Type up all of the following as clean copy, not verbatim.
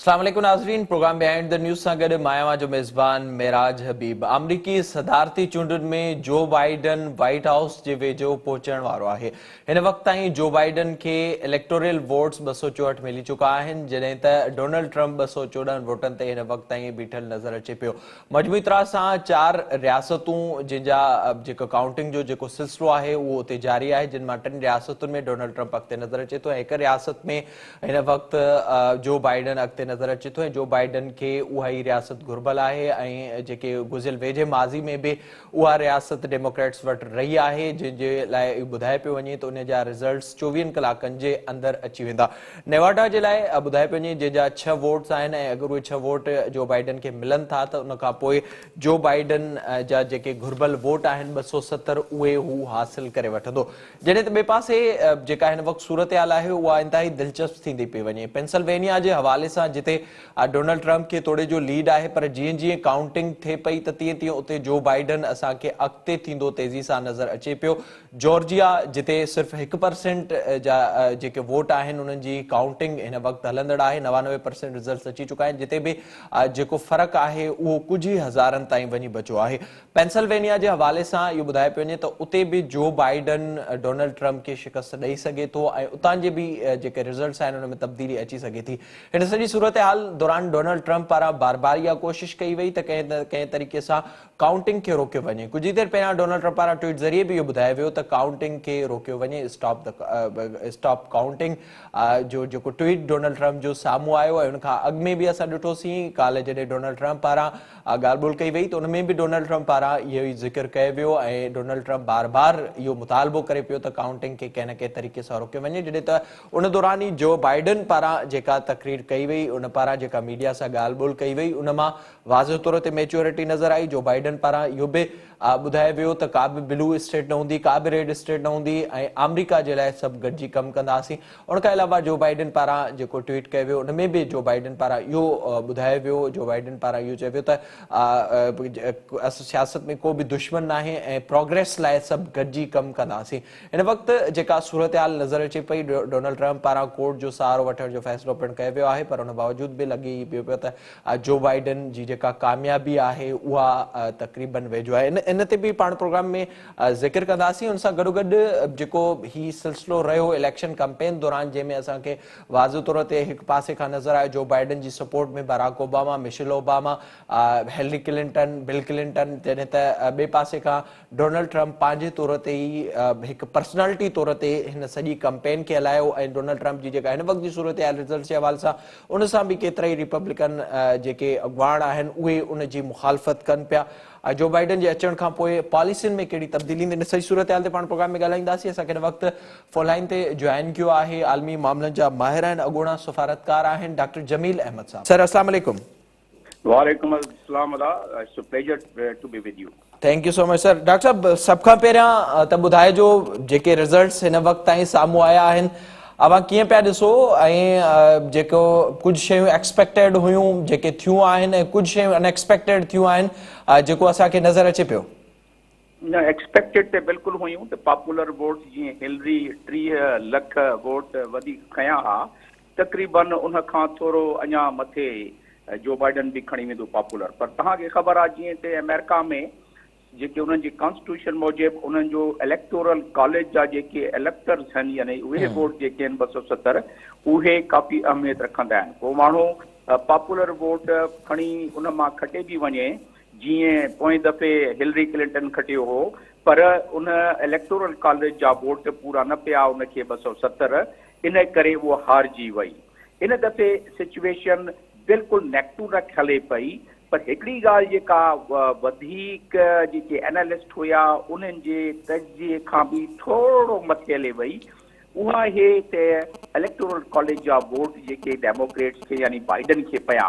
अस्सलाम वालेकुम नाज़रीन। प्रोग्राम बिहाइंड द न्यूज़ सां गॾु मायावा जो मेज़बान मेराज हबीब। अमरीकी सदारती चूंडुनि में जो बाइडन व्हाइट हाउस जे वेझो पहुचण वारो आहे। हिन वक़्त ताईं जो बाइडन खे इलेक्टोरल वोट्स 264 मिली चुका आहिनि, जॾहिं त डोनाल्ड ट्रंप 214 वोटनि ते हिन वक़्त ताईं बीठल नज़र अचे पियो। मजमूई तरह सां 4 रियासतूं जिन जा जेको काउंटिंग जो जेको सिलसिलो आहे उहो उते जारी आहे, जिन मां 3 रियासतुनि में डोनाल्ड ट्रंप अॻिते नज़र अचे थो ऐं 1 रियासत में हिन वक़्त जो बाइडन अॻिते नज़र अचे थो। जो बाइडन खे उहा ई रियासत घुर्बल आहे ऐं जेके गुज़िरियल वेझे माज़ी में बि उहा रियासत डेमोक्रेट्स वटि रही आहे, जंहिंजे लाइ ॿुधाए पियो वञे त उन जा रिज़ल्ट्स 24 कलाकनि जे अंदरि अची वेंदा। नेवाडा जे लाइ ॿुधाए पियो वञे जंहिंजा 6 वोट्स आहिनि ऐं अगरि उहे 6 वोट जो बाइडन खे मिलनि था त उन खां पोइ जो बाइडन जा जेके घुर्बल वोट आहिनि 270 उहे हू हासिल करे वठंदो। जॾहिं त ॿिए पासे जेका हिन वक़्तु सूरत हाल आहे उहा इंतिहाई दिलचस्प थींदी पई वञे। पेंसिल्वेनिया जे हवाले सां जिते डोनाल्ड ट्रंप खे थोरे जो लीड आहे, पर जीअं जीअं काउंटिंग थिए पई त तीअं तीअं उते जो बाइडन असांखे अॻिते थींदो तेज़ी सां नज़र अचे पियो। जॉर्जिया जिते सिर्फ़ु 1% जा जेके वोट आहिनि उन्हनि जी काउंटिंग हिन वक़्तु हलंदड़ आहे, 99% रिज़ल्ट्स अची चुका आहिनि, जिते बि जेको फ़र्क़ु आहे उहो कुझु ई हज़ारनि ताईं वञी बचियो आहे। पेंसिल्वेनिया जे हवाले सां इहो ॿुधाए पियो वञे त उते बि जो बाइडन डोनाल्ड ट्रंप खे शिकस्त ॾेई सघे थो ऐं उतां जे बि जेके रिज़ल्ट्स आहिनि उन में तब्दीली अची सघे थी। हिन सॼी सूरत हाल दौरान डोनाल्ड ट्रंप पारां बार बार इहा कोशिश कई वई त कंहिं तरीक़े सां काउंटिंग खे रोकियो वञे। कुझु ई देरि पहिरियां डोनाल्ड ट्रंप पारां ट्वीट ज़रिए बि इहो ॿुधायो वियो त काउंटिंग खे रोकियो वञे, स्टॉप काउंटिंग जो जेको ट्वीट डोनाल्ड ट्रंप जो साम्हूं आयो ऐं उनखां अॻु में बि असां ॾिठोसीं काल्ह जॾहिं डोनाल्ड ट्रंप पारां ॻाल्हि ॿोल कई वई त उन में बि डोनाल्ड ट्रंप पारां इहो ई ज़िक्र कयो वियो ऐं डोनाल्ड ट्रंप बार बार इहो मुतालबो करे पियो त काउंटिंग खे कंहिं न कंहिं तरीक़े सां रोकियो वञे। जॾहिं त उन दौरान ई जो बाइडन पारां जेका तकरीर कई वई, उन पारां जेका मीडिया सां ॻाल्हि ॿोल कई वई, उन मां वाज़िह तौर ते मैच्योरिटी नज़र आई। जो बाइडन पारां इहो बि ॿुधायो वियो त का बि ब्लू स्टेट न हूंदी, का बि रेड स्टेट न हूंदी ऐं अमरीका जे लाइ सभु गॾिजी कमु कंदासीं। उन खां अलावा जो बाइडन पारां जेको ट्वीट कयो वियो उन में बि जो बाइडन पारां इहो ॿुधायो वियो, जो बाइडन पारां इहो चयो वियो त सियासत में को बि दुश्मन न आहे ऐं प्रोग्रेस लाइ सभु गॾिजी कमु कंदासीं। हिन वक़्तु जेका सूरत हाल नज़र अचे पई, डोनाल्ड ट्रंप पारां कोर्ट जो सहारो वठण जो फ़ैसिलो पिणु कयो वियो आहे, पर उन बावजूद बि लॻी पियो त जो बाइडन जी जेका कामयाबी आहे उहा तक़रीबन वेझो आहे। इन ते बि पाण प्रोग्राम में ज़िक्र कंदासीं। उन सां गॾोगॾु जेको ही सिलसिलो रहियो इलेक्शन कैंपेन दौरान, जंहिंमें असांखे वाज़िह तौर ते हिकु पासे खां नज़र आयो जो बाइडन जी सपोर्ट में Barack Obama, Michelle Obama, Hillary Clinton, Bill Clinton, जॾहिं त ॿिए पासे खां डोनाल्ड ट्रंप पंहिंजे तौर ते ई हिकु पर्सनैलिटी तौर ते हिन सॼी कैंपेन खे हलायो ऐं डोनाल्ड ट्रंप जी जेका हिन वक़्त जी सूरत हाल रिज़ल्ट जे हवाले सां उन सां बि केतिरा ई रिपब्लिकन जेके अॻुवाण आहिनि उहे उन जी मुखालफ़त कनि पिया। जो बाइडन जे अचण खां पोइ पॉलिसियुनि में कहिड़ी तब्दीली ईंदी, इन सॼी सूरत हाल ते पाण प्रोग्राम में ॻाल्हाईंदासीं। असांखे हिन वक़्तु फ़ोन ते जॉइन कयो आहे आलमी मामलनि जा माहिर आहिनि, अॻूणा सफ़ारतकार आहिनि, डॉक्टर जमील अहमद साहब। सर अस्सलाम वालेकुम। वालेकुम अस्सलाम, it's a pleasure to be with you. Thank you so much sir. Doctor sahab, सभ खां पहिरियां त ॿुधाइजो जेके रिज़ल्ट्स हिन वक़्त ताईं साम्हूं आया आहिनि अवां कीअं पिया ॾिसो ऐं जेको कुझु शयूं एक्सपेक्टेड हुयूं जेके थियूं आहिनि ऐं कुझु शयूं अनएक्सपेक्टेड थियूं आहिनि जेको असांखे नज़र अचे पियो? न, एक्सपेक्टेड त बिल्कुलु हुयूं त पॉपुलर वोट जीअं हिलरी 30 लख वोट वधीक खयां हा, तक़रीबन उन खां थोरो अञा मथे जो बाइडन बि खणी वेंदो पॉपुलर। पर तव्हांखे ख़बर आहे जीअं त अमेरिका में जेके उन्हनि जी कॉन्स्टिट्यूशन मूजिबि उन्हनि जो इलेक्टोरल कॉलेज जा जेके इलेक्टर्स आहिनि, यानी उहे वोट जेके आहिनि 270, उहे काफ़ी अहमियत रखंदा आहिनि। को माण्हू पॉपुलर वोट खणी उन मां खटे बि वञे, जीअं पोएं दफ़े हिलरी क्लिंटन खटियो हो, पर उन इलेक्टोरल कॉलेज जा वोट पूरा न पिया उनखे 270, इन करे उहा हारजी वई। इन दफ़े सिचुएशन बिल्कुलु नेक टू नेक हले पई, पर हिकिड़ी ॻाल्हि जेका वधीक जेके एनालिस्ट हुया उन्हनि जे तजिए खां बि थोरो मथे हले वई, उहा हे त इलेक्टोरल कॉलेज जा वोट जेके डेमोक्रेट्स खे यानी बाइडन खे पिया,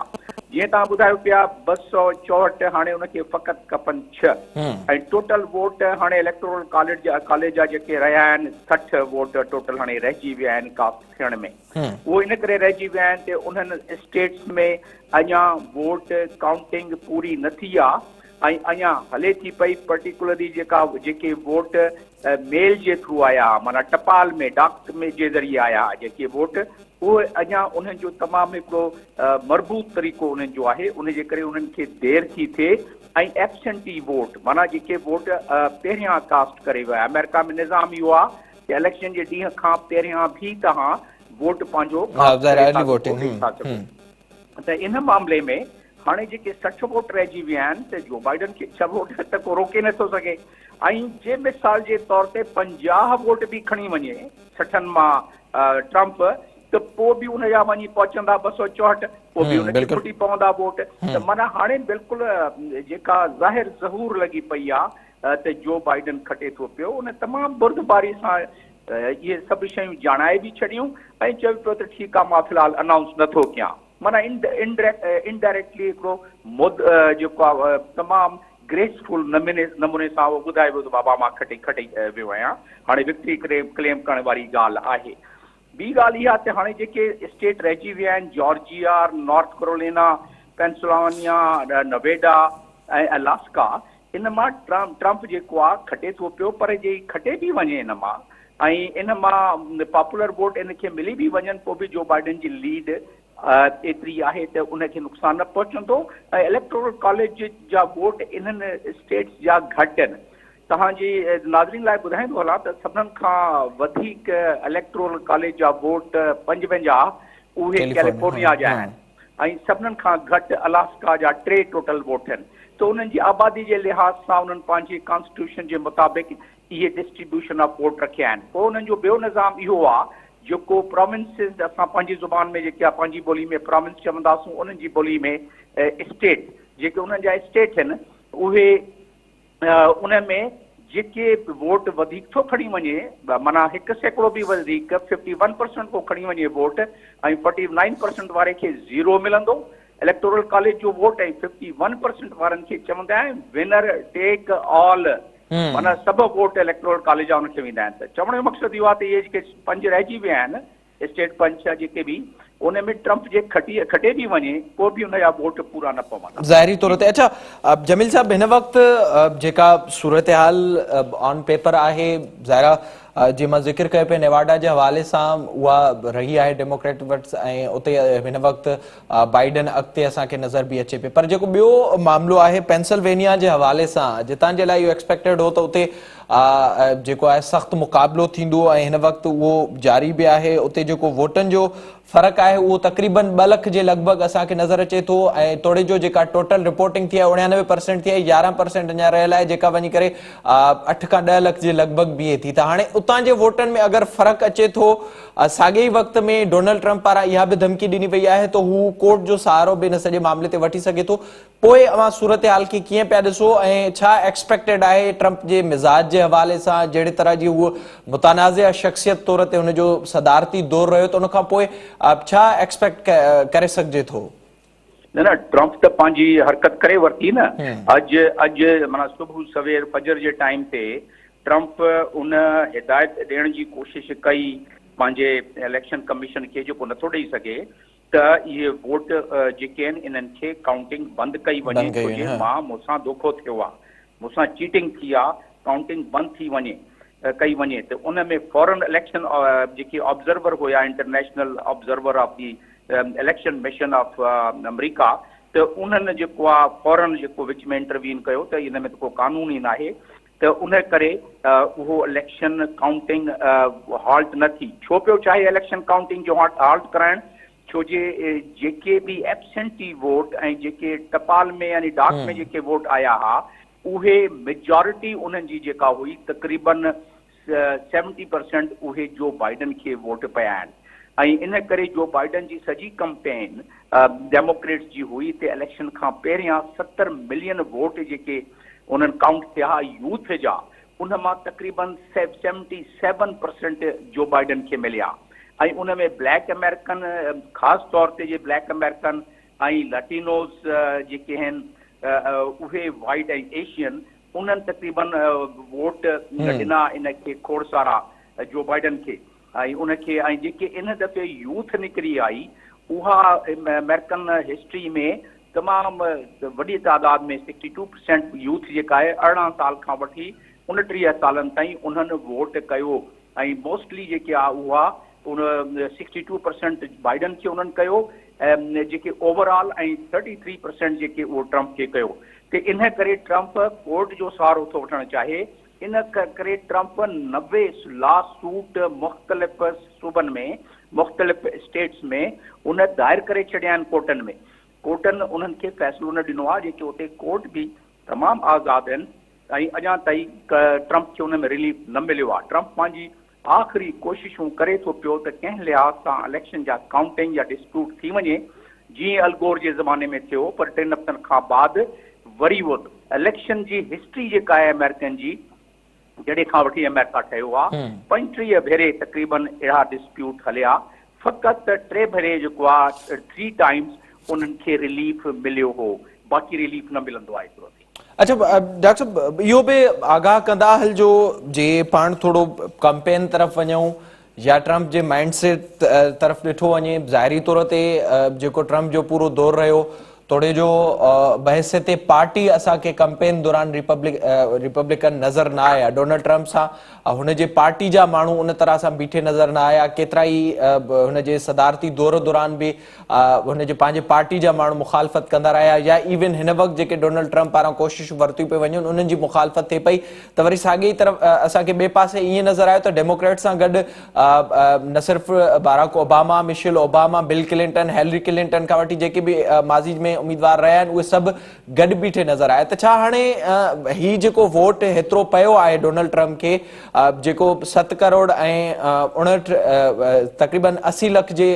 जीअं तव्हां ॿुधायो पिया 264, हाणे उनखे फ़क़ति खपनि 6 ऐं टोटल वोट हाणे इलेक्टोरल कॉलेज जा जेके रहिया आहिनि 60 वोट टोटल हाणे रहिजी विया आहिनि कास्ट थियण में। उहो इन करे रहिजी विया आहिनि त उन्हनि स्टेट्स में अञा वोट काउंटिंग पूरी न थी आहे, ऐं अञा हले थी पई पर्टिकुलरली जेके वोट मेल जे थ्रू आया, माना टपाल में डाक में जे ज़रिए आया जेके वोट, उहे अञा उन्हनि जो तमामु हिकिड़ो मरबूत तरीक़ो उन्हनि जो आहे, उन जे करे उन्हनि खे देरि थी थिए। ऐं एब्सेंटी वोट, माना जेके वोट पहिरियां कास्ट करे विया, अमेरिका में निज़ाम इहो आहे कि इलेक्शन जे ॾींहं खां पहिरियां भी तव्हां वोट पंहिंजो त इन मामले में हाणे जेके 60 वोट रहिजी विया आहिनि त जो बाइडन खे 6 वोट त को रोके नथो सघे। ऐं जे मिसाल जे तौर ते 50 वोट बि खणी वञे 60 मां ट्रम्प, त पोइ बि उन जा वञी पहुचंदा 264, पोइ बि उनखे फुटी पवंदा वोट। त माना हाणे बिल्कुलु जेका ज़ाहिर ज़हूर लॻी पई आहे त जो बाइडन खटे थो पियो, उन तमामु बुर्दबारी सां इहे सभु शयूं ॼाणाए बि छॾियूं ऐं चयो पियो त ठीकु आहे मां फ़िलहालु अनाउंस नथो कयां। माना इनडायरेक्टली हिकिड़ो जेको आहे तमामु ग्रेसफुल नमूने सां उहो ॿुधाए वियो त बाबा मां खटे वियो आहियां, हाणे विक्ट्री क्लेम करण वारी ॻाल्हि आहे। ॿी ॻाल्हि इहा त हाणे जेके स्टेट रहिजी विया आहिनि, Georgia, north Carolina, Pennsylvania, Nevada ऐं अलास्का, इन मां ट्रम्प जेको आहे खटे थो पियो, पर जे खटे बि वञे इन मां ऐं इन मां पॉपुलर वोट इनखे मिली बि वञनि, पोइ बि जो बाइडन जी लीड एतिरी आहे त उनखे नुक़सानु न पहुचंदो। ऐं इलेक्टोरल कॉलेज जा वोट इन्हनि स्टेट्स जा घटि आहिनि। तव्हांजी नाज़रीन लाइ ॿुधाईंदो हलां त सभिनीनि खां वधीक इलेक्टोरल कॉलेज जा वोट 55 उहे कैलिफोर्निया जा आहिनि ऐं सभिनीनि खां घटि अलास्का जा 3 टोटल वोट आहिनि। त उन्हनि जी आबादी जे लिहाज़ सां उन्हनि पंहिंजे कॉन्स्टिट्यूशन जे मुताबिक़ इहे डिस्ट्रीब्यूशन ऑफ वोट रखिया आहिनि। पोइ उन्हनि जो ॿियो निज़ाम इहो आहे जेको प्रोविंसिस, असां पंहिंजी ज़ुबान में जेके आहे पंहिंजी ॿोली में प्रोविंस चवंदासूं, उन्हनि जी ॿोली में स्टेट, जेके उन्हनि जा स्टेट आहिनि उहे उन में जेके वोट वधीक थो खणी वञे, माना 100% बि वधीक 51% को खणी वञे वोट ऐं 49% वारे खे 0 मिलंदो इलेक्टोरल कॉलेज जो वोट, ऐं 51% वारनि खे चवंदा आहिनि विनर टेक ऑल, माना सभु वोट इलेक्टोरल कॉलेज जा उनखे वेंदा आहिनि। त चवण जो मक़सदु इहो आहे त इहे जेके 5 रहिजी विया आहिनि स्टेट 5-6 जेके बि, उन में ट्रम्प जे खटे बि वञे पोइ बि उन जा वोट पूरा न पवंदा ज़ाहिरी तौर ते। अच्छा जमील साहब, हिन वक़्तु जेका सूरत हाल ऑन पेपर आहे, ज़ाहिरा जी मां ज़िक्र कयो पिया नेवाडा जे हवाले सां उहा रही आहे डेमोक्रेट वटि ऐं उते हिन वक़्तु बाइडन अॻिते असांखे नज़र बि अचे पियो। पर जेको ॿियो मामिलो आहे पेंसिल्वेनिया जे हवाले सां, जितां जे लाइ इहो एक्सपेक्टेड हो त उते जेको आहे सख़्तु मुक़ाबिलो थींदो ऐं हिन वक़्तु उहो जारी बि आहे। उते जेको वोटनि जो फ़र्क़ु आहे उहो तक़रीबन 2 लख जे लॻभॻि असांखे नज़र अचे थो ऐं तोड़े जो जेका टोटल रिपोर्टिंग थी आहे 99% थी आहे, 11% अञा रहियल आहे जेका वञी करे 8 खां 10 लख जे लॻभॻि बीहे थी। त हाणे उतां जे वोटनि में अगरि फ़र्क़ु अचे थो, साॻे ई वक़्त में डोनाल्ड ट्रम्प पारां इहा बि धमकी ॾिनी वई आहे त हू कोर्ट जो सहारो बि हिन सॼे मामले ते वठी सघे थो। पोइ अवां सूरत हाल खे कीअं पिया ॾिसो ऐं छा एक्सपेक्टेड आहे ट्रम्प जे मिज़ाज जे हवाले सां, जहिड़े तरह जी उहो मुतनाज़िया शख़्सियत तौर ते हुनजो सदारती दौर रहियो, त उनखां पोइ छा एक्सपेक्ट करे सघिजे थो? न ट्रम्प त पंहिंजी हरकत करे वरिती न। अॼु माना सुबुह सवेर फजर जे टाइम ते ट्रम्प उन हिदायत ॾियण जी कोशिशि कई पंहिंजे इलेक्शन कमीशन खे, जेको नथो ॾेई सघे, त इहे वोट जेके आहिनि इन्हनि खे काउंटिंग बंदि कई वञे, छोजे मूंसां धोखो थियो आहे, मूंसां चीटिंग थी आहे, काउंटिंग बंदि थी वञे कई वञे। त उन में फॉरेन इलेक्शन जेके ऑब्ज़र्वर हुया, international observer of the election mission of America, त उन्हनि जेको आहे फॉरेन जेको विच में इंटरवीन कयो त इन में त को कानून ई न आहे, त उन करे उहो इलेक्शन काउंटिंग हॉल्ट न थी। छो पियो चाहे इलेक्शन काउंटिंग जो हॉल्ट कराइण? छोजे जेके बि एब्सेंटी वोट ऐं जेके टपाल में यानी डाक में जेके वोट आया हुआ, उहे मेजॉरिटी उन्हनि जी जेका हुई तक़रीबन 70% उहे जो बाइडन खे वोट पिया आहिनि। ऐं इन करे जो बाइडन जी सॼी कैंपेन डेमोक्रेट्स जी हुई त इलेक्शन खां पहिरियां 70 मिलियन वोट जेके उन्हनि काउंट थिया यूथ जा, उन मां तक़रीबन 77% जो बाइडन खे मिलिया। ऐं उन में ब्लैक अमेरिकन, ख़ासि तौर ते जे ब्लैक अमेरिकन ऐं लैटिनोस जेके आहिनि उहे वाइट ऐं एशियन, उन्हनि तक़रीबन वोट ॾिना इन खे खोड़सारा जो बाइडन खे। ऐं उनखे ऐं जेके इन दफ़े यूथ निकिरी आई, उहा अमेरिकन हिस्ट्री में तमामु वॾी तादाद में 62% यूथ जेका आहे 18 साल खां वठी 29 सालनि ताईं उन्हनि वोट कयो ऐं मोस्टली जेके आहे उहा 62% बाइडन खे उन्हनि कयो ऐं जेके ओवरऑल ऐं 33% जेके उहो ट्रम्प खे कयो त इन करे ट्रम्प कोर्ट जो सहारो थो वठणु चाहे इन करे ट्रम्प 90 लॉ सूट मुख़्तलिफ़ सूबनि में मुख़्तलिफ़ स्टेट्स में उन दायर करे छॾिया आहिनि कोर्टनि उन्हनि खे फ़ैसिलो न ॾिनो आहे जेके उते कोर्ट बि तमामु आज़ादु आहिनि ऐं अञा ताईं ट्रम्प खे उन में रिलीफ न मिलियो आहे ट्रम्प पंहिंजी आख़िरी कोशिशूं करे थो पियो त कंहिं लिहाज़ सां इलेक्शन जा काउंटिंग या डिस्प्यूट थी वञे जीअं अलगोर जे ज़माने में थियो पर 3 हफ़्तनि खां बाद वरी उहो इलेक्शन जी हिस्ट्री जेका आहे अमेरिकन जी जॾहिं खां वठी अमेरिका ठहियो आहे 35 भेरे तक़रीबन अहिड़ा डिस्प्यूट हलिया फ़क़ति 3 भेरे जेको आहे 3 टाइम्स उन्हनि खे रिलीफ मिलियो हो बाक़ी रिलीफ न मिलंदो आहे एतिरो अच्छा डॉक्टर साहब इहो बि आगाह कंदा हलजो जे पाण थोरो कैंपेन तरफ़ वञूं या ट्रम्प जे माइंडसेट तरफ़ ॾिठो वञे ज़ाहिरी तौर ते जेको ट्रम्प जो पूरो दौर रहियो तोड़े जो बहसियत पार्टी असांखे कैंपेन दौरान रिपब्लिकन नज़र न आया डोनाल्ड ट्रम्प सां हुनजे पार्टी जा माण्हू उन तरह सां बीठे नज़र न आया केतिरा ई हुनजे सदारती दौर दौरान बि हुनजे पंहिंजे पार्टी जा माण्हू मुखालफ़त कंदा रहिया या इवन हिन वक़्तु जेके डोनाल्ड ट्रम्प पारां कोशिशूं वरितियूं पियूं वञनि उन्हनि जी मुखालफ़त थिए पई त वरी साॻी तरफ़ असांखे ॿिए पासे ईअं नज़र आयो त डेमोक्रेट सां गॾु न सिर्फ़ु Barack Obama Michelle Obama bill Clinton Hillary Clinton खां वठी जेके बि माज़ी में उम्मीदवार रहिया आहिनि उहे सभु गॾु बीठे नज़र आया त छा हाणे ही जेको वोट हेतिरो पियो आहे डोनाल्ड ट्रम्प खे जेको 7 करोड़ ऐं 59 तक़रीबन 80 लख जे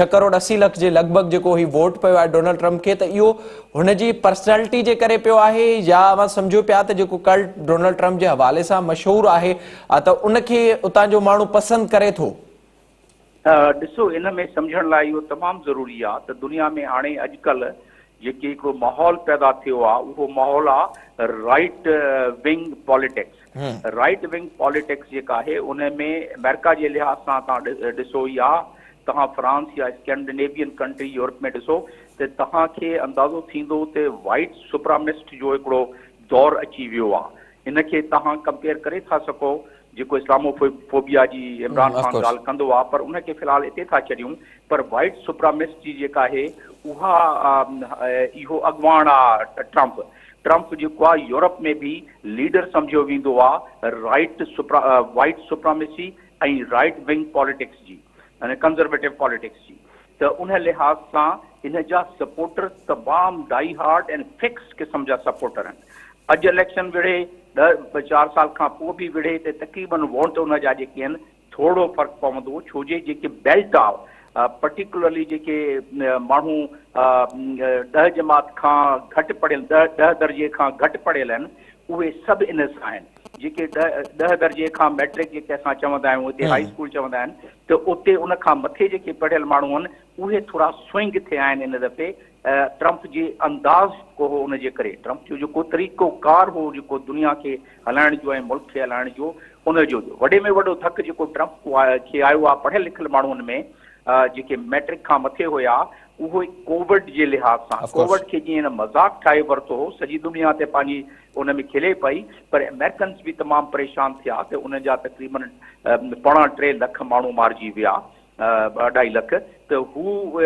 6 करोड़ 80 लख जे लॻभॻि जेको ही वोट पियो आहे डोनाल्ड ट्रम्प खे त इहो हुनजी पर्सनैलिटी जे करे पियो आहे या मां सम्झो पिया त जेको कल्ट डोनाल्ड ट्रम्प जे हवाले सां मशहूरु आहे त उनखे उतां जो माण्हू पसंदि करे थो ॾिसो इन में सम्झण लाइ इहो तमामु ज़रूरी आहे त दुनिया में हाणे अॼुकल्ह जेके हिकिड़ो माहौल पैदा थियो आहे उहो माहौल आहे right wing politics right wing politics जेका आहे उन में अमेरिका जे लिहाज़ सां तव्हां ॾिसो या तव्हां फ्रांस या स्कैंडिनेवियन कंट्री यूरोप में ॾिसो त तव्हांखे अंदाज़ो थींदो त वाइट सुप्रामिस्ट जो हिकिड़ो दौर अची वियो आहे इनखे तव्हां कंपेयर करे था सघो जेको इस्लामोफोबिया जी इमरान ख़ान ॻाल्हि कंदो आहे पर उनखे फ़िलहालु हिते था छॾियूं पर वाइट सुप्रामिस्ट जी जेका आहे उहा इहो अॻुवाण आहे ट्रम्प जेको आहे यूरोप में बि लीडर सम्झियो वेंदो आहे वाइट सुप्रामेसी ऐं राइट विंग पॉलिटिक्स जी कंज़र्वेटिव पॉलिटिक्स जी त उन लिहाज़ सां इन जा सपोर्टर तमामु डाई हार्ड ऐं फिक्स क़िस्म जा सपोर्टर आहिनि अॼु इलेक्शन विढ़े 4 साल खां पोइ बि विढ़े त तक़रीबन वोट उन जा जेके आहिनि थोरो फ़र्क़ु पवंदो छो जे जेके बेल्ट आहे पर्टिकुलरली जेके माण्हू 10 जमात खां घटि पढ़ियल 10 दर्जे खां घटि पढ़ियल आहिनि उहे सभु इन सां आहिनि जेके 10 दर्जे खां मैट्रिक जेके असां चवंदा आहियूं हिते हाई स्कूल चवंदा आहिनि त उते उन खां मथे जेके पढ़ियल माण्हू आहिनि उहे थोरा स्विंग थिया आहिनि इन दफ़े ट्रम्प जे अंदाज़ को हो उनजे करे ट्रम्प जो जेको तरीक़ोकार हो जेको दुनिया खे हलाइण जो ऐं मुल्क खे हलाइण जो उनजो वॾे में वॾो धक जेको ट्रम्प खे आयो आहे पढ़ियल लिखियल माण्हुनि में जेके मैट्रिक खां मथे हुया उहो कोविड जे लिहाज़ सां कोविड खे जीअं मज़ाक ठाहे वरितो हो सॼी दुनिया ते पंहिंजी उन में खिले पई पर अमेरिकन्स बि तमामु परेशान थिया त उन जा तक़रीबन 3.25 लख माण्हू मारिजी विया 2.5 लख त हू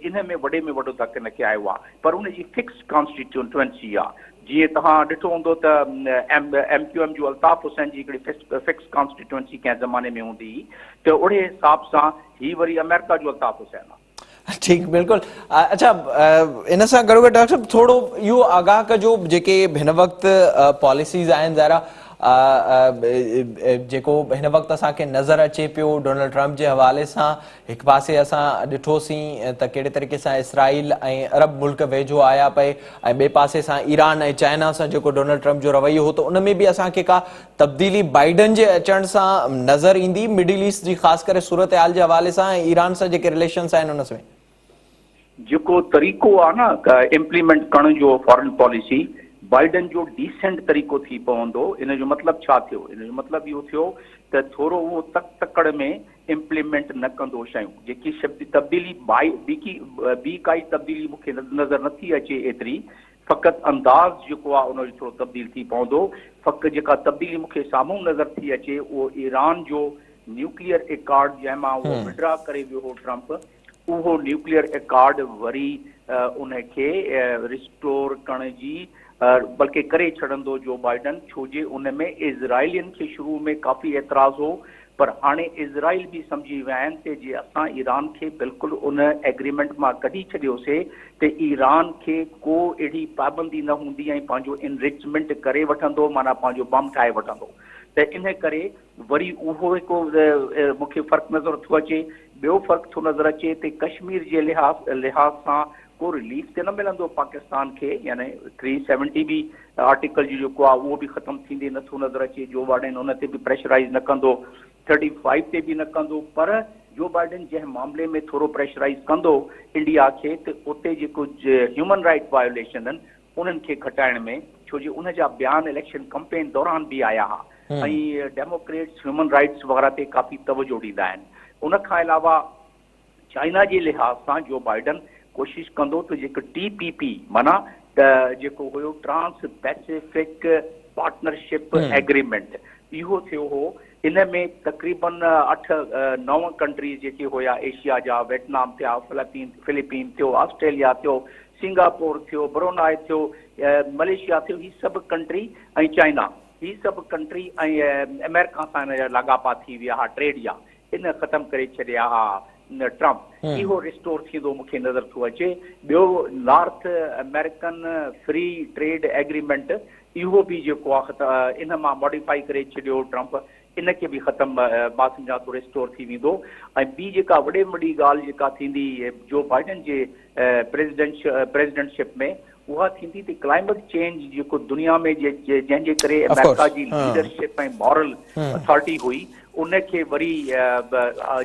इन में वॾे में वॾो धक हिनखे आयो आहे पर उनजी फिक्स कॉन्स्टिट्यूएंसी आहे जीअं तव्हां ॾिठो हूंदो त MQM जो अल्ताफ़ हुसैन जी हिकिड़ी फिक्स कॉन्स्टिट्यूएंसी कंहिं ज़माने में हूंदी हुई त ओड़े हिसाब सां ही वरी अमेरिका जो अल्ताफ़ हुसैन आहे ठीकु बिल्कुलु अच्छा इन सां गॾो गॾु डॉक्टर साहब थोरो इहो आगाह कजो जेके हिन वक़्तु पॉलिसीज़ आहिनि ज़ाहिरा जेको हिन वक़्तु असांखे नज़र अचे पियो डोनाल्ड ट्रम्प जे हवाले सां हिकु पासे असां ॾिठोसीं त कहिड़े तरीक़े सां इसराइल ऐं अरब मुल्क वेझो आया पए ऐं ॿिए पासे सां ईरान ऐं चाइना सां जेको डोनाल्ड ट्रम्प जो रवैयो हो त उन में बि असांखे का तब्दीली बाइडन जे अचण सां नज़र ईंदी मिडिल ईस्ट जी ख़ासि करे सूरत हाल जे हवाले सां ऐं ईरान सां जेके रिलेशन्स आहिनि उन में जेको तरीक़ो आहे न इम्प्लीमेंट करण जो फॉरेन पॉलिसी बाइडन जो डिसेंट तरीक़ो थी पवंदो इन जो मतिलबु छा थियो इन जो मतिलबु इहो थियो त थोरो उहो तकड़ में इम्प्लीमेंट न कंदो शयूं जेकी तब्दीली ॿी काई तब्दीली मूंखे नज़र नथी अचे एतिरी फ़क़ति अंदाज़ जेको आहे उनजो थोरो तब्दील थी पवंदो फ़क़ति जेका तब्दीली मूंखे साम्हूं नज़र थी अचे उहो ईरान जो न्यूक्लियर एकॉर्ड जंहिंमां उहो विड्रा करे वियो हो ट्रम्प उहो न्यूक्लियर एकॉर्ड वरी उनखे रिस्टोर करण जी बल्कि करे छॾंदो जो बाइडन छो जे उन में इज़राइलियुनि खे शुरू में काफ़ी एतिराज़ हो पर हाणे इज़राइल बि सम्झी विया आहिनि त जे असां ईरान खे बिल्कुलु उन एग्रीमेंट मां कढी छॾियोसीं त ईरान खे को अहिड़ी पाबंदी न हूंदी ऐं पंहिंजो इनरिचमेंट करे वठंदो माना पंहिंजो बम ठाहे वठंदो त इन करे वरी उहो हिकु मूंखे फ़र्क़ु नज़र थो अचे ॿियो फ़र्क़ु थो नज़र अचे त कश्मीर जे लिहाज़ सां को रिलीफ त न मिलंदो पाकिस्तान खे यानी 370 बि आर्टिकल जेको आहे उहो बि ख़तमु थींदे नथो नज़र अचे जो बाइडन उन ते बि प्रेशराइज़ न कंदो 35 ते बि न कंदो पर जो बाइडन जंहिं मामले में थोरो प्रेशराइज़ कंदो इंडिया खे त उते जेको ह्यूमन राइट वायोलेशन आहिनि उन्हनि खे घटाइण में छो जो उन जा बयान इलेक्शन कैंपेन दौरान बि आया हुआ ऐं डेमोक्रेट्स ह्यूमन राइट्स वग़ैरह ते काफ़ी तवजो ॾींदा आहिनि उन खां अलावा चाइना जे लिहाज़ सां जो बाइडन कोशिश कंदो त जेको TPP माना जेको हुयो ट्रांस पैसिफिक पार्टनरशिप एग्रीमेंट इहो थियो हो इन में तक़रीबन 8-9 कंट्रीज़ जेके हुया एशिया जा वियतनाम थिया फिलीपीन थियो ऑस्ट्रेलिया थियो सिंगापुर थियो ब्रुनाई थियो मलेशिया थियो ही सभु कंट्री ऐं चाइना ही सभु कंट्री ऐं अमेरिका सां हिन जा लाॻापा थी विया हुआ ट्रेड जा इन ख़तमु करे छॾिया हुआ ट्रम्प इहो रिस्टोर थींदो मूंखे नज़र थो अचे ॿियो north American free trade agreement इहो बि जेको आहे इन मां मॉडिफाई करे छॾियो ट्रम्प इनखे बि ख़तमु मां सम्झां थो रिस्टोर थी वेंदो ऐं ॿी जेका वॾे में वॾी ॻाल्हि जेका थींदी जो बाइडन जे प्रेसिडेंटशिप में उहा थींदी त क्लाइमेट चेंज जेको दुनिया में जंहिंजे करे अमेरिका जी लीडरशिप ऐं मॉरल अथॉरिटी हुई उनखे वरी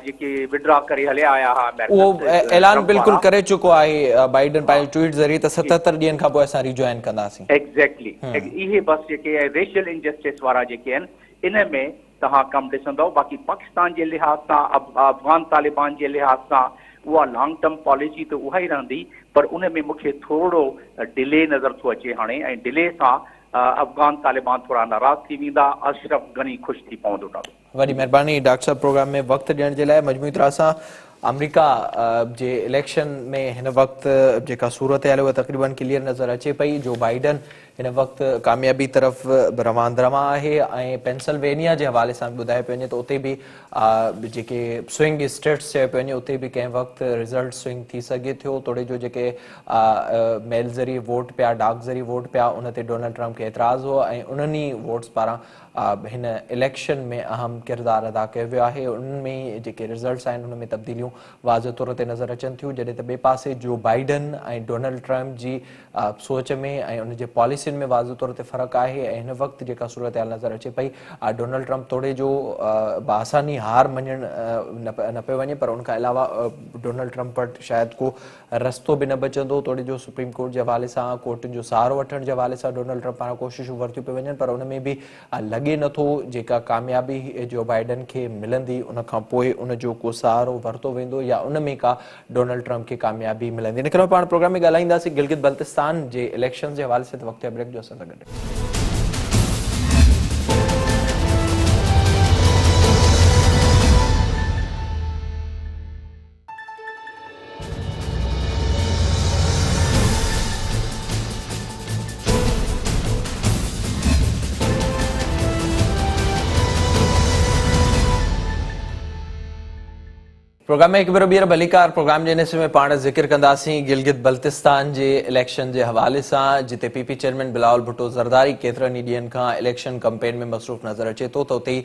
जेके विड्रा करे हलिया आया हुआ उहो ऐलान बिल्कुलु करे चुको आहे बाइडन पंहिंजे ट्वीट ज़रिए त 77 ॾींहनि खां पोइ असां रिजॉइन कंदासीं एग्ज़ैक्टली इहे बसि जेके रेशियल इंजस्टिस वारा जेके आहिनि इन में तव्हां कमु ॾिसंदव बाक़ी पाकिस्तान जे लिहाज़ सां अफ़गान तालिबान जे लिहाज़ सां उहा लॉन्ग टर्म पॉलिसी त उहा ई रहंदी पर उन में मूंखे थोरो डिले नज़र थो अचे हाणे ऐं डिले सां अफ़गान तालिबान थोरा नाराज़ थी वेंदा अशरफ गनी ख़ुशि थी पवंदो ॾाढो वॾी महिरबानी डॉक्टर साहब प्रोग्राम में वक़्तु ॾियण जे लाइ मजमूई तरह सां अमेरिका जे इलेक्शन में हिन वक़्तु जेका सूरत हाल उहा तक़रीबन क्लियर नज़र अचे पई जो बाइडन हिन वक़्तु कामयाबी तरफ़ रवां आहे ऐं पेंसिल्वेनिया जे हवाले सां ॿुधाए पियो वञे त उते बि जेके स्विंग स्टेट्स चयो पियो वञे उते बि कंहिं वक़्तु रिज़ल्ट स्विंग थी सघे थो तोड़े जो जेके मेल ज़रिए वोट पिया डाक ज़रिए वोट पिया उन ते डोनाल्ड ट्रम्प खे एतिराज़ हो ऐं उन्हनि वोट्स पारां हिन इलेक्शन में अहम किरदारु अदा कयो वियो आहे उन्हनि में जेके रिज़ल्ट्स आहिनि उन में तब्दीलियूं वाज़ तौर ते नज़र अचनि थियूं जॾहिं त ॿिए पासे जो बाइडन ऐं डोनाल्ड ट्रम्प जी सोच में ऐं उन जे पॉलिसियुनि में वाज़ तौर ते फ़र्क़ु आहे ऐं हिन वक़्तु जेका सूरत हाल नज़र अचे पई डोनाल्ड ट्रम्प तोड़े जो बासानी हार मञणु न पियो वञे पर उनखां अलावा डोनाल्ड ट्रम्प वटि शायदि को रस्तो बि न बचंदो तोड़े जो सुप्रीम कोर्ट जे हवाले सां कोर्टुनि जो सहारो वठण जे हवाले सां डोनाल्ड ट्रम्प पारां कोशिशूं वरितियूं पियूं वञनि पर उन में बि लॻे नथो जेका कामयाबी जो बाइडन खे मिलंदी उन खां पोइ उन जो को सहारो वरितो वेंदो या उन में का डोनाल्ड ट्रम्प खे कामयाबी मिलंदी इन करे पाण प्रोग्राम में ॻाल्हाईंदासीं गिलगित बल्तिस्तान जे इलेक्शन जे हवाले सां वक़्तु ब्रेक जो असां सां गॾु प्रोग्राम में हिकु भेरो ॿीहर भलीकार प्रोग्राम जे हिस्से में पाण ज़िक्र कंदासीं गिलगित बल्तिस्तान जे इलेक्शन जे हवाले सां जिते पीपी चेयरमैन बिलावल भुट्टो ज़रदारी केतिरनि ई ॾींहनि खां इलेक्शन कैंपेन में मसरूफ़ नज़र अचे थो त उते ई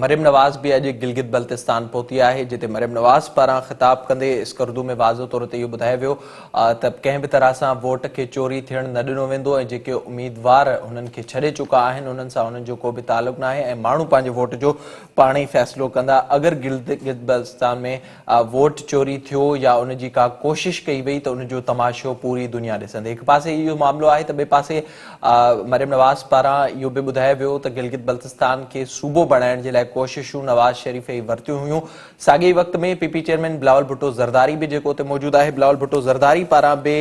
मरियम नवाज़ बि अॼु गिलगित बल्तिस्तान पहुती आहे जिते मरियम नवाज़ पारां ख़िताब कंदे स्कर्दू में वाज़ो तौर ते इहो ॿुधायो वियो त कंहिं बि तरह सां वोट खे चोरी थियणु न ॾिनो वेंदो ऐं जेके उम्मीदवार हुननि खे छॾे चुका आहिनि उन्हनि सां हुननि जो को बि तालुक़ु न आहे ऐं माण्हू पंहिंजे वोट जो पाण ई फ़ैसिलो कंदा अगरि गिलगित बल्तिस्तान में वोट चोरी थियो या उनजी का कोशिश कई वई त उनजो तमाशो पूरी दुनिया ॾिसंदी। हिकु पासे इहो मामिलो आहे त ॿिए पासे मरियम नवाज़ पारां इहो बि ॿुधायो वियो त गिलगित बल्तिस्तान खे सूबो बणाइण जे लाइ कोशिशूं नवाज़ शरीफ़ ई वरितियूं हुयूं। साॻे वक़्त में पीपी चेयरमैन बिलावल भुट्टो ज़रदारी बि जेको उते मौजूदु आहे, बिलावल भुट्टो ज़रदारी पारां बि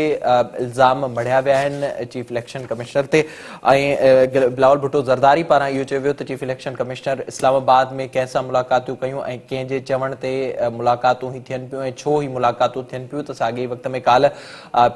इल्ज़ाम मढ़िया विया आहिनि चीफ इलेक्शन कमिश्नर ते। ऐं बिलावल भुट्टो ज़रदारी पारां इहो चयो वियो त चीफ इलेक्शन कमिश्नर इस्लामाबाद में कंहिं सां मुलाक़ातूं कयूं ऐं कंहिंजे चवण ते मुलाक़ातूं ही थियनि पियूं ऐं छो ही मुलाक़ातूं थियनि पियूं। त साॻे वक़्त में काल्ह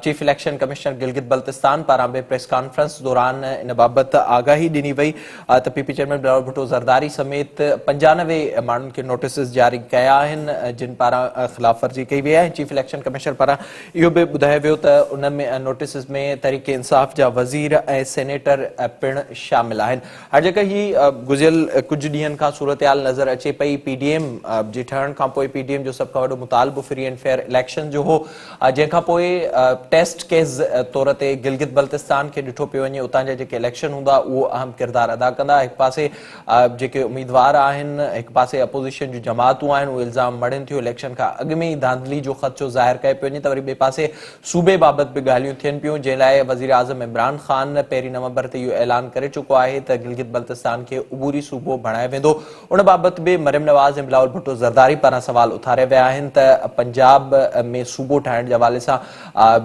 chief election commissioner Gilgit Baltistan पारां बि प्रेस कॉन्फ्रेंस दौरान इन बाबति आगाही ॾिनी वई त पीपी चेयरमैन बिलावल भुट्टो ज़रदारी समेत 95 माण्हुनि खे नोटिस जारी कया आहिनि जिन पारां ख़िलाफ़ वर्जी कई वई आहे। चीफ इलेक्शन कमिश्नर पारां इहो बि ॿुधायो वियो त उन में नोटिस में तहरीक इंसाफ़ जा वज़ीर ऐं सेनेटर पिणु शामिल आहिनि। हाणे जेका ही गुज़िरियल कुझु ॾींहंनि खां सूरत हाल नज़र अचे पई, पीडीएम जे ठहण खां पोइ पीडीएम जो सभ खां वॾो मुतालबो फ्री एंड फेयर इलेक्शन जो हो, जंहिंखां पोइ टेस्ट केस तौर ते गिलगित बल्तिस्तान खे ॾिठो पियो वञे उतां जा जेके इलेक्शन हूंदा उहो अहम किरदारु अदा कंदा। हिकु पासे जेके उम्मीदवार आहिनि, हिकु पासे अपोज़िशन जूं जमातूं आहिनि, उहे इल्ज़ाम मढ़नि थियूं इलेक्शन खां अॻु में ई धांधली जो ख़दशो ज़ाहिर कयो पियो वञे त वरी ॿिए पासे सूबे बाबति बि ॻाल्हियूं थियनि पियूं, जंहिं लाइ वज़ीर आज़म इमरान ख़ान 1 नवंबर ते इहो ऐलान करे चुको आहे त गिलगित बल्तिस्तान खे उबूरी सूबो बणायो वेंदो। उन बाबति बि मरियम नवाज़ ऐं बिलावल भुट्टो ज़रदारी पारां सवाल उथारिया विया आहिनि त पंजाब में सूबो ठाहिण जे हवाले सां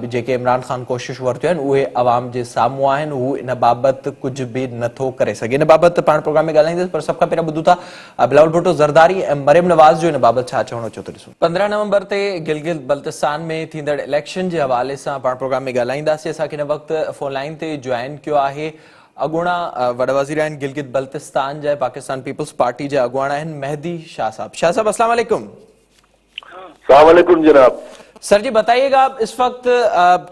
जेके इमरान ख़ान कोशिशूं वरितियूं आहिनि उहे अवाम जे साम्हूं आहिनि, हू इन बाबति कुझु बि नथो करे सघे। इन बाबति पाण प्रोग्राम में ॻाल्हाईंदासीं, पर सभ खां पहिरियों ॿुधूं था बिलावल भुट्टो ज़रदारी ऐं मरियम नवाज़ जो इन बाबति छा चवणो अचो त ॾिसूं। 15 नवंबर ते गिलगित बल्तिस्तान में थींदड़ इलेक्शन जे हवाले सां पाण प्रोग्राम में ॻाल्हाईंदासीं। असांखे हिन वक़्तु फोन लाइन ते जॉइन कयो आहे अॻूणा वॾा वज़ीर आहिनि गिलगित बल्तिस्तान जा, पाकिस्तान पीपल्स पार्टी जा अॻुवाण आहिनि मेहदी शाह साहब। शाह साहब अस्सलाम वालेकुम। अस्सलाम वालेकुम जनाब। सर जी बताइएगा इस वक्त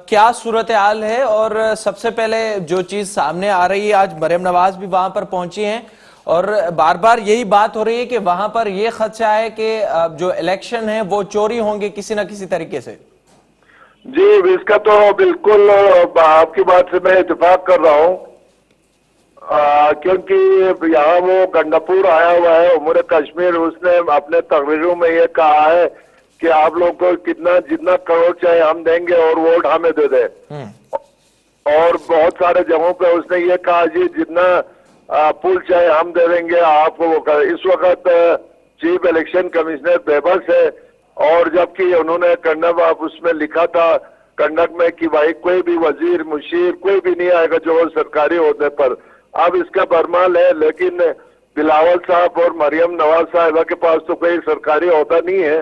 क्या सूरत हाल है, और सबसे पहले जो चीज सामने आ रही है, आज मरियम नवाज भी वहां पर पहुंची हैं और बार बार यही बात हो रही है कि वहां पर यह खदशा है कि जो इलेक्शन है वो चोरी होंगे किसी न किसी तरीके से। जी, इसका तो बिल्कुल आपकी बात से मैं इत्तेफाक कर रहा हूँ, क्योंकि यहाँ वो गंडापुर आया हुआ है उमर कश्मीर, उसने अपने तकरीरों में ये कहा है कि आप लोग को जितना करोड़ चाहे हम देंगे और वोट हमें दे दे। और बहुत सारे जगहों पे उसने ये कहा जी जितना पुल चाहे हम दे देंगे आपको वो कर। इस वक्त चीफ इलेक्शन कमिश्नर बेबस है, और जबकि उन्होंने कंडक उसमें लिखा था कंडक में कि भाई कोई भी वजीर मुशीर कोई भी नहीं आएगा जो सरकारी ओहदे पर। अब इसका बरमाल है, लेकिन बिलावल साहब और मरियम नवाज साहिबा के पास तो कोई सरकारी ओहदा नहीं है,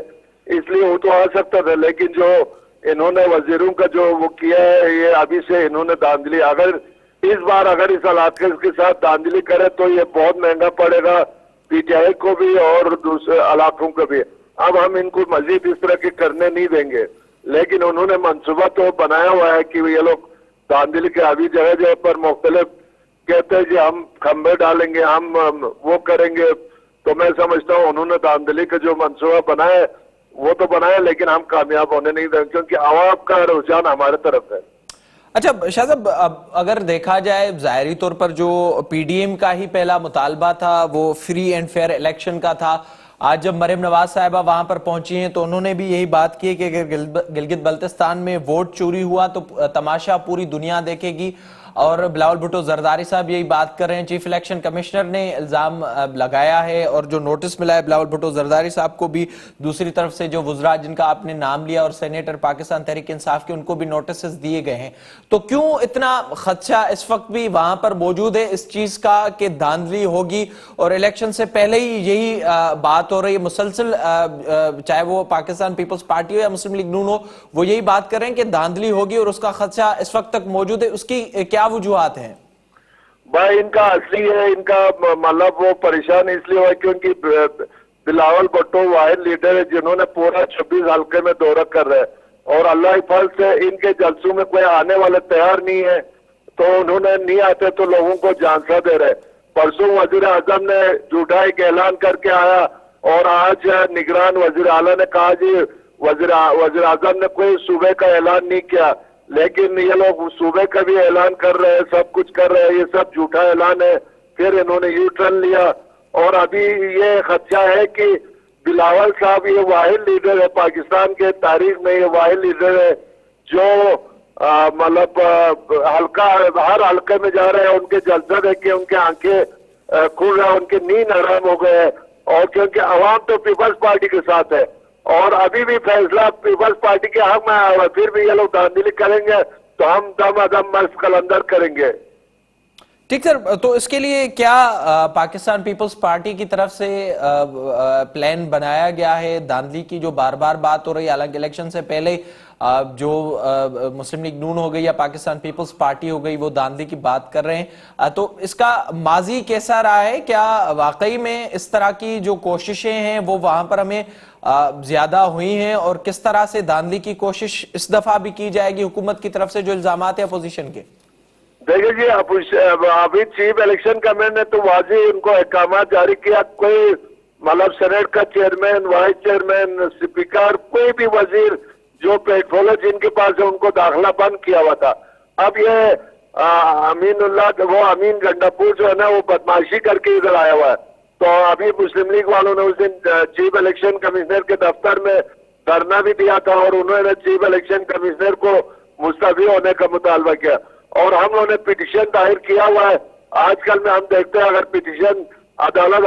इसलिए वो तो आ सकता था। लेकिन जो इन्होंने वजीरों का जो वो किया है, ये अभी से इन्होंने धांधली, अगर इस बार अगर इस इलाके के साथ धांधली करे तो ये बहुत महंगा पड़ेगा पीटीआई को भी और दूसरे इलाकों को भी। अब हम इनको मजीद इस तरह के करने नहीं देंगे, लेकिन उन्होंने मंसूबा तो बनाया हुआ है कि ये लोग धांधली के अभी जगह जगह पर मुख्तलिफ कहते हैं कि हम खंबे डालेंगे, हम वो करेंगे। तो मैं समझता हूँ उन्होंने धांधली का जो मंसूबा बनाया है वो तो बनाया, लेकिन हम कामयाब होने नहीं देंगे क्योंकि आवाम का रुझान हमारे तरफ है। अच्छा शाह साहब, अगर देखा जाए जाहिरी तौर पर जो पीडीएम का ही पहला मुतालबा था वो फ्री एंड फेयर इलेक्शन का था। आज जब मरियम नवाज साहिबा वहां पर पहुंची हैं तो उन्होंने भी यही बात की कि अगर गिलगित बल्तिस्तान में वोट चोरी हुआ तो तमाशा पूरी दुनिया देखेगी, और बिलावल भुट्टो ज़रदारी साहब यही बात कर रहे हैं। चीफ इलेक्शन कमिश्नर ने इल्जाम लगाया है और जो नोटिस मिला है बिलावल भुट्टो ज़रदारी साहब को भी, दूसरी तरफ से जो वुज़रा जिनका आपने नाम लिया और सेनेटर पाकिस्तान तहरीक इंसाफ के उनको भी नोटिस दिए गए हैं। तो क्यों इतना खदशा इस वक्त भी वहां पर मौजूद है इस चीज का कि धांधली होगी, और इलेक्शन से पहले ही यही बात हो रही है मुसलसल, चाहे वो पाकिस्तान पीपल्स पार्टी हो या मुस्लिम लीग नून हो, वो यही बात कर रहे हैं कि धांधली होगी और उसका खदशा इस वक्त तक मौजूद है। उसकी क्या वजूहात हैं? भाई इनका असली है, इनका मतलब वो परेशान इसलिए हुआ क्योंकि बिलावल भुट्टो वाहिद लीडर है जिन्होंने पूरा 26 हल्के में दौरा कर रहे हैं, और अल्लाह के फल से इनके जलसों में कोई आने वाले तैयार नहीं है, तो उन्होंने नहीं आते तो लोगों को झांसा दे रहे। परसों वजीर आजम ने झूठा एक ऐलान करके आया, और आज निगरान वजीर आला ने कहा जी वजीर आजम ने कोई सूबे का ऐलान नहीं किया, लेकिन ये लोग सूबे का भी ऐलान कर रहे हैं, सब कुछ कर रहे हैं, ये सब झूठा ऐलान है। फिर इन्होंने यू टर्न लिया, और अभी ये खदशा है कि बिलावल साहब ये वाहिद लीडर है पाकिस्तान के तारीख में, ये वाहिद लीडर है जो मतलब हल्का हर हल्के में जा रहे हैं। उनके जलसा देख के उनके आंखें खुल रहे हैं, उनके नींद हराम हो गए हैं। और क्योंकि अवाम तो पीपल्स पार्टी के साथ है और अभी भी फैसला पीपल्स पार्टी के हक में आया हुआ है। फिर भी ये लोग धांधली करेंगे तो हम दम अदम मस्त कलंदर करेंगे। ठीक सर, तो इसके लिए क्या पाकिस्तान पीपल्स पार्टी की तरफ से प्लान बनाया गया है? धांधली की जो बार बार बात हो रही है, हालांकि इलेक्शन से पहले जो मुस्लिम लीग नून हो गई या पाकिस्तान पीपल्स पार्टी हो गई वो धांधली की बात कर रहे हैं, तो इसका माजी कैसा रहा है? क्या वाकई में इस तरह की जो कोशिशें हैं वो वहां पर हमें ज्यादा हुई हैं, और किस तरह से धांधली की कोशिश इस दफा भी की जाएगी हुकूमत की तरफ से जो इल्जामात है अपोजिशन के? देखिए जी, अभी चीफ इलेक्शन कमीशन ने तो वाजी उनको अहकाम जारी किया। कोई मतलब सेनेट का चेयरमैन, वाइस चेयरमैन, स्पीकर, कोई भी वजीर जो पोर्टफोलियो जिनके पास है उनको दाखिला बंद किया हुआ था। अब ये अमीनुल्लाह, वो अमीन गंडापुर जो है ना, वो बदमाशी करके इधर आया हुआ है। तो अभी मुस्लिम लीग वालों ने उस दिन चीफ इलेक्शन कमिश्नर के दफ्तर में धरना भी दिया था और उन्होंने चीफ इलेक्शन कमिश्नर को मुस्तफी होने का मुतालबा किया और हम लोगों ने पिटीशन दायर किया हुआ है। आजकल में हम देखते हैं अगर पिटीशन अदालत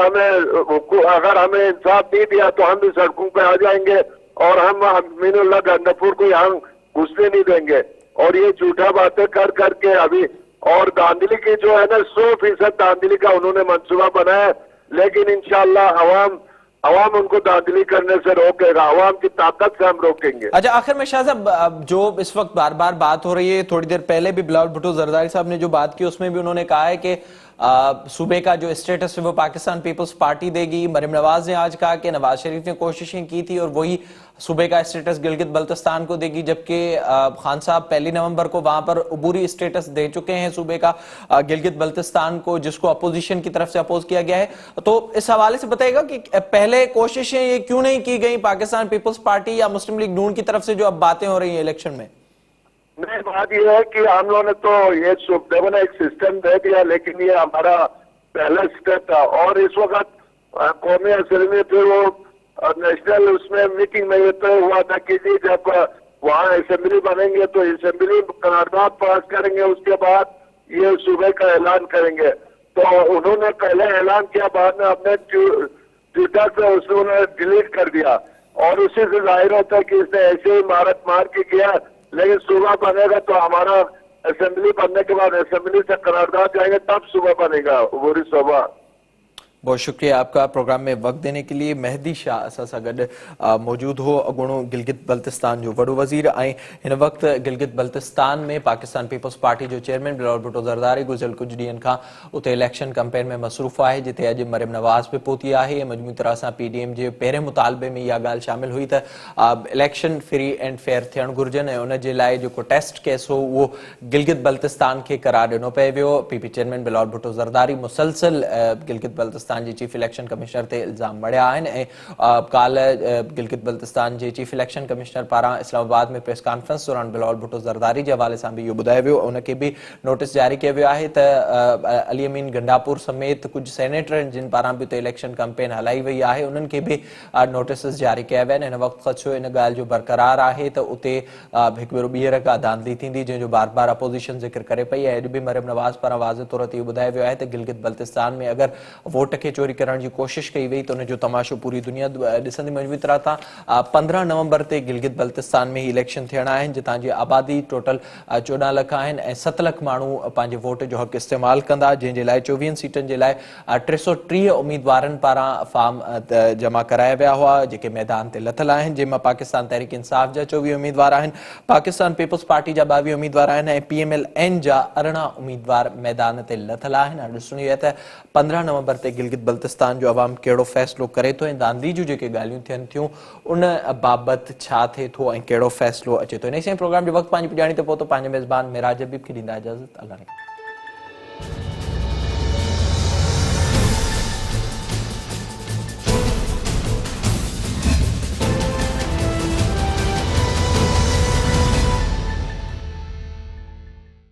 अगर हमें इंसाफ नहीं दिया तो हम भी सड़कों पे आ जाएंगे और हम अमीनुल्लाह गंडापुर को यहाँ घुसने नहीं देंगे। और ये झूठा बातें कर करके अभी और धांधली की जो है ना 100% धांधली का उन्होंने मंसूबा बनाया, लेकिन इंशाल्लाह अवाम उनको धांधली करने से रोकेगा, अवाम की ताकत से हम रोकेंगे। अच्छा, आखिर में शाह साहब, जो इस वक्त बार बार बात हो रही है, थोड़ी देर पहले भी बिलावल भुट्टो जरदारी साहब ने जो बात की उसमें भी उन्होंने कहा है कि सूबे का जो स्टेटस है वो पाकिस्तान पीपल्स पार्टी देगी। मरियम नवाज ने आज कहा कि नवाज शरीफ ने कोशिशें की थी और वही सूबे का स्टेटस गिलगित बल्तिस्तान को देगी, जबकि खान साहब 1 नवंबर को वहां पर अबूरी स्टेटस दे चुके हैं सूबे का गिलगित बल्तिस्तान को, जिसको अपोजिशन की तरफ से अपोज किया गया है। तो इस हवाले से बताइएगा कि पहले कोशिशें ये क्यों नहीं की गई पाकिस्तान पीपल्स पार्टी या मुस्लिम लीग नून की तरफ से, जो अब बातें हो रही है इलेक्शन में? नहीं, बात यह है कि हम लोगों ने तो ये देखो एक सिस्टम दे दिया, लेकिन ये हमारा पहला स्टेप था और इस वक्त कौमी असेंबली फिर वो नेशनल उसमें मीटिंग में ये तय हुआ था कि जी जब वहाँ असेंबली बनेंगे तो असेंबली करारदाद पास करेंगे, उसके बाद ये सूबे का ऐलान करेंगे। तो उन्होंने पहले ऐलान किया, बाद में अपने ट्विटर पे उसने डिलीट कर दिया और उसी से जाहिर होता है कि इसने ऐसे ही इमारत मार के किया। लेकिन सूबा बनेगा तो हमारा असेंबली बनने के बाद असेंबली से करारदाद जाएंगे तब सूबा बनेगा, अबूरी सूबा। बहुत शुक्रिया आपका प्रोग्राम में वक्त देने के लिए। मेहदी शाह असा गड मौजूद हो, अगुणो गिलगित बल्तिस्तान जो वडो वज़ीर ऐं हिन वक्त गिलगित बल्तिस्तान में पाकिस्तान पीपल्स पार्टी जो चेयरमैन बिलावल भुट्टो ज़रदारी गुज़िरियल कुछ ॾींहंनि खां उते इलेक्शन कैंपेन में मसरूफ़ आहे, जिते अॼु मरियम नवाज़ बि पहुती आहे। मजमूई तरह सां PDM जे पहिरें मुतालबे में इहा ॻाल्हि शामिल हुई त इलेक्शन फ्री एंड फेयर थियणु घुरिजनि ऐं उन जे लाइ जेको टेस्ट केस हो उहो गिलगित बल्तिस्तान खे करार ॾिनो पिए वियो। PP चेयरमैन बिलावल भुट्टो ज़रदारी मुसलसल गिलगित बल्तिस्तान जी चीफ इलेक्शन कमिश्नर ते इल्जाम मड़िया आहिनि ऐं काल्ह गिलगित बल्तिस्तान जे चीफ इलेक्शन कमिश्नर पारां इस्लामाबाद में प्रेस कॉन्फ्रेंस दौरान बिलावल भुट्टो ज़रदारी जे हवाले सां बि इहो ॿुधायो वियो। उनखे बि नोटिस जारी कयो वियो आहे त अली अमीन गंडापुर समेत कुझु सेनेटर जिन पारां बि उते इलेक्शन कैंपेन हलाई वई आहे उन्हनि खे बि नोटिस जारी कया विया आहिनि। हिन वक़्तु ख़दशो इन ॻाल्हि जो बरक़रार आहे त उते हिकु भेरो ॿीहर का धांधली थींदी, जंहिंजो बार बार अपोजिशन ज़िक्र करे पई ऐं अॼु बि मरियम नवाज़ पारां वाज़े तौर ते इहो ॿुधायो वियो आहे त गिलगित बल्तिस्तान में अगरि वोट खे चोरी करण जी कोशिश कई वई तो उनजो तमाशो पूरी दुनिया ॾिसंदी। मजबूरी तरह तां 15 नवंबर ते गिलगित बल्तिस्तान में ही इलेक्शन थियणा आहिनि, जितां जी आबादी टोटल 14 लख आहिनि ऐं 7 लख माण्हू पंहिंजे वोट जो हक़ इस्तेमाल कंदा, जंहिंजे लाइ 24 सीटनि जे लाइ 330 उम्मीदवारनि पारां फॉर्म जमा कराया विया हुआ, जेके मैदान ते लथल आहिनि, जंहिंमां पाकिस्तान तहरीक इंसाफ जा 24 उम्मीदवार आहिनि, पाकिस्तान पीपल्स पार्टी जा 22 उम्मीदवार आहिनि ऐं PMLN जा 18 उम्मीदवार मैदान ते लथल आहिनि। ॾिसणी आहे त 15 नवंबर ते गिलगित बल्तिस्तान जो अवाम कहिड़ो फ़ैसिलो करे थो ऐं धांधली जूं जेके ॻाल्हियूं थियनि थियूं उन बाबति छा थिए थो ऐं कहिड़ो फ़ैसिलो अचे थो। इन सां प्रोग्राम जो वक़्तु पंहिंजी पुॼाणी ते पहुतो। पंहिंजे मेज़बान मेराज हबीब खे ॾींदा इजाज़त। अल्लाह